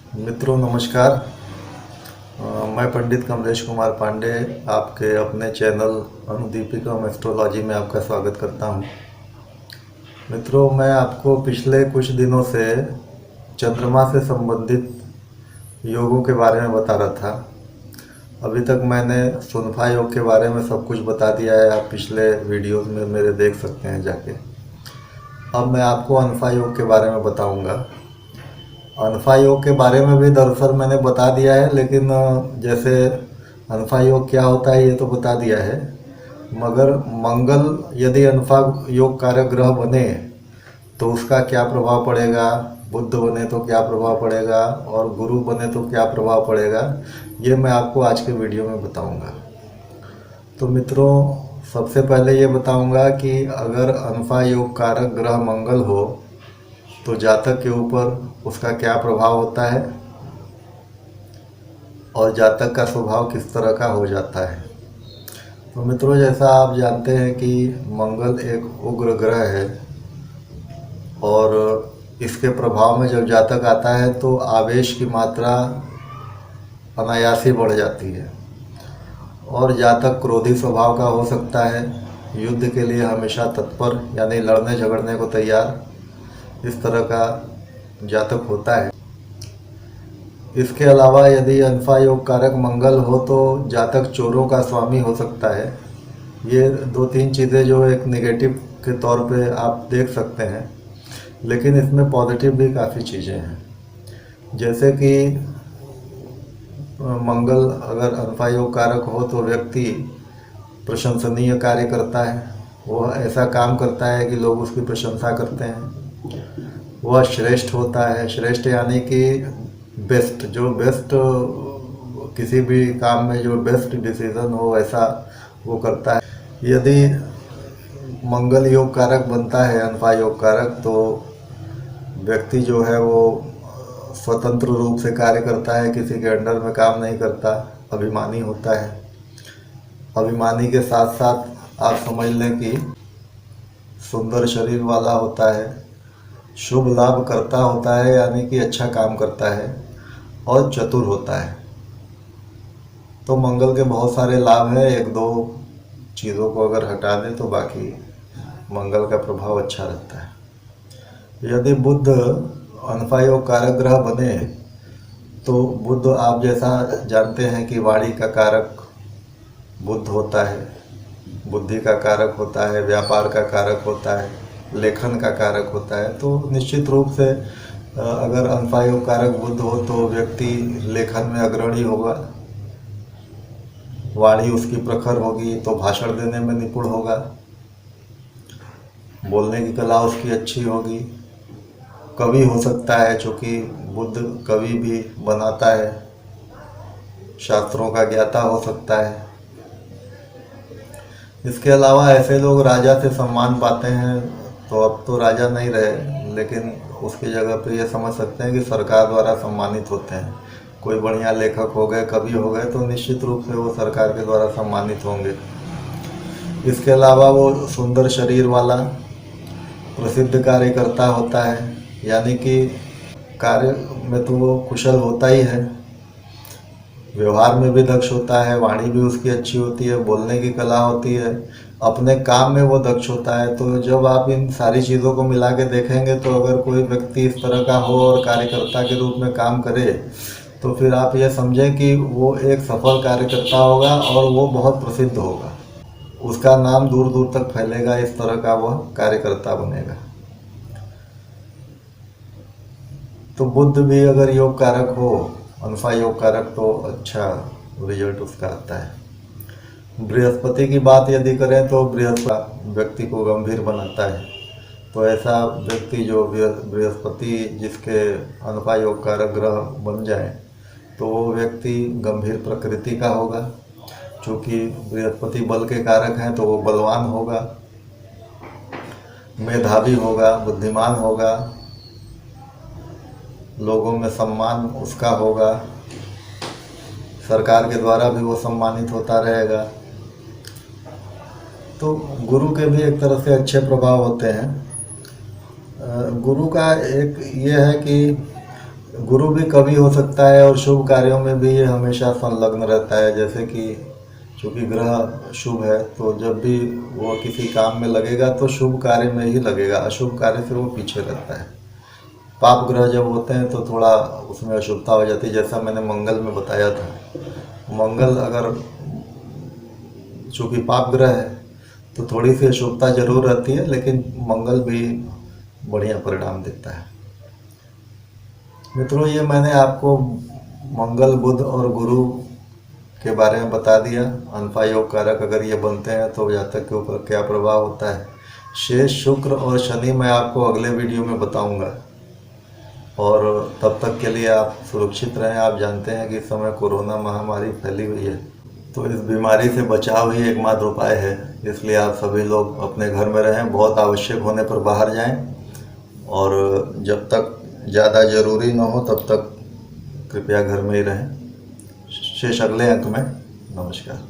मित्रों नमस्कार। मैं पंडित कमलेश कुमार पांडे आपके अपने चैनल अनुदीपिका एस्ट्रोलॉजी में आपका स्वागत करता हूं। मित्रों, मैं आपको पिछले कुछ दिनों से चंद्रमा से संबंधित योगों के बारे में बता रहा था। अभी तक मैंने सुनफा योग के बारे में सब कुछ बता दिया है, आप पिछले वीडियोस में मेरे देख सकते हैं जाके। अब मैं आपको अनफा योग के बारे में बताऊंगा। अनफा योग के बारे में भी दरअसल मैंने बता दिया है, लेकिन जैसे अनफा योग क्या होता है ये तो बता दिया है, मगर मंगल यदि अनफा योग कारक ग्रह बने तो उसका क्या प्रभाव पड़ेगा, बुध बने तो क्या प्रभाव पड़ेगा और गुरु बने तो क्या प्रभाव पड़ेगा, ये मैं आपको आज के वीडियो में बताऊंगा। तो मित्रों, सबसे पहले ये बताऊंगा कि अगर अनफा योग कारक ग्रह मंगल हो तो जातक के ऊपर उसका क्या प्रभाव होता है और जातक का स्वभाव किस तरह का हो जाता है। तो मित्रों, जैसा आप जानते हैं कि मंगल एक उग्र ग्रह है और इसके प्रभाव में जब जातक आता है तो आवेश की मात्रा अनायास ही बढ़ जाती है और जातक क्रोधी स्वभाव का हो सकता है, युद्ध के लिए हमेशा तत्पर यानी लड़ने झगड़ने को तैयार, इस तरह का जातक होता है। इसके अलावा यदि अनफा योग कारक मंगल हो तो जातक चोरों का स्वामी हो सकता है। ये दो तीन चीज़ें जो एक नेगेटिव के तौर पे आप देख सकते हैं, लेकिन इसमें पॉजिटिव भी काफ़ी चीज़ें हैं। जैसे कि मंगल अगर अनफा योग कारक हो तो व्यक्ति प्रशंसनीय कार्य करता है, वह ऐसा काम करता है कि लोग उसकी प्रशंसा करते हैं। वह श्रेष्ठ होता है, श्रेष्ठ यानी कि बेस्ट, जो बेस्ट किसी भी काम में जो बेस्ट डिसीजन हो ऐसा वो करता है। यदि मंगल योग कारक बनता है अनफा योग कारक तो व्यक्ति जो है वो स्वतंत्र रूप से कार्य करता है, किसी के अंडर में काम नहीं करता, अभिमानी होता है। अभिमानी के साथ साथ आप समझ लें कि सुंदर शरीर वाला होता है, शुभ लाभ करता होता है यानी कि अच्छा काम करता है और चतुर होता है। तो मंगल के बहुत सारे लाभ हैं, एक दो चीज़ों को अगर हटा दें तो बाकी मंगल का प्रभाव अच्छा रहता है। यदि बुध अनफा योग कारक ग्रह बने तो बुध आप जैसा जानते हैं कि वाणी का कारक बुध होता है, बुद्धि का कारक होता है, व्यापार का कारक होता है, लेखन का कारक होता है। तो निश्चित रूप से अगर अनफा योग कारक बुध हो तो व्यक्ति लेखन में अग्रणी होगा, वाणी उसकी प्रखर होगी तो भाषण देने में निपुण होगा, बोलने की कला उसकी अच्छी होगी, कवि हो सकता है, चूँकि बुध कवि भी बनाता है, शास्त्रों का ज्ञाता हो सकता है। इसके अलावा ऐसे लोग राजा से सम्मान पाते हैं, तो अब तो राजा नहीं रहे, लेकिन उसकी जगह पे ये समझ सकते हैं कि सरकार द्वारा सम्मानित होते हैं। कोई बढ़िया लेखक हो गए, कवि हो गए तो निश्चित रूप से वो सरकार के द्वारा सम्मानित होंगे। इसके अलावा वो सुंदर शरीर वाला प्रसिद्ध कार्यकर्ता होता है, यानी कि कार्य में तो वो कुशल होता ही है, व्यवहार में भी दक्ष होता है, वाणी भी उसकी अच्छी होती है, बोलने की कला होती है, अपने काम में वो दक्ष होता है। तो जब आप इन सारी चीज़ों को मिला के देखेंगे तो अगर कोई व्यक्ति इस तरह का हो और कार्यकर्ता के रूप में काम करे तो फिर आप ये समझें कि वो एक सफल कार्यकर्ता होगा और वो बहुत प्रसिद्ध होगा, उसका नाम दूर दूर तक फैलेगा, इस तरह का वह कार्यकर्ता बनेगा। तो बुध भी अगर योग कारक हो, अनफा योग कारक, तो अच्छा रिजल्ट उसका आता है। बृहस्पति की बात यदि करें तो बृहस्पति व्यक्ति को गंभीर बनाता है। तो ऐसा व्यक्ति जो बृहस्पति जिसके अनफा योग कारक ग्रह बन जाए तो वो व्यक्ति गंभीर प्रकृति का होगा। चूँकि बृहस्पति बल के कारक हैं तो वो बलवान होगा, मेधावी होगा, बुद्धिमान होगा, लोगों में सम्मान उसका होगा, सरकार के द्वारा भी वो सम्मानित होता रहेगा। तो गुरु के भी एक तरह से अच्छे प्रभाव होते हैं। गुरु का एक ये है कि गुरु भी कवि हो सकता है और शुभ कार्यों में भी ये हमेशा संलग्न रहता है। जैसे कि चूँकि ग्रह शुभ है तो जब भी वो किसी काम में लगेगा तो शुभ कार्य में ही लगेगा, अशुभ कार्य से वो पीछे रहता है। पाप ग्रह जब होते हैं तो थोड़ा उसमें अशुभता हो जाती है, जैसा मैंने मंगल में बताया था। मंगल अगर चूँकि पाप ग्रह है तो थोड़ी सी अशुभता जरूर रहती है, लेकिन मंगल भी बढ़िया परिणाम देता है। मित्रों, ये मैंने आपको मंगल, बुध और गुरु के बारे में बता दिया। अनफा योग कारक अगर ये बनते हैं तो जातक के ऊपर क्या प्रभाव होता है। शेष शुक्र और शनि मैं आपको अगले वीडियो में बताऊंगा। और तब तक के लिए आप सुरक्षित रहें। आप जानते हैं कि इस समय कोरोना महामारी फैली हुई है, तो इस बीमारी से बचाव ही एकमात्र उपाय है। इसलिए आप सभी लोग अपने घर में रहें, बहुत आवश्यक होने पर बाहर जाएं, और जब तक ज़्यादा ज़रूरी न हो तब तक कृपया घर में ही रहें। शेष अगले अंक में। नमस्कार।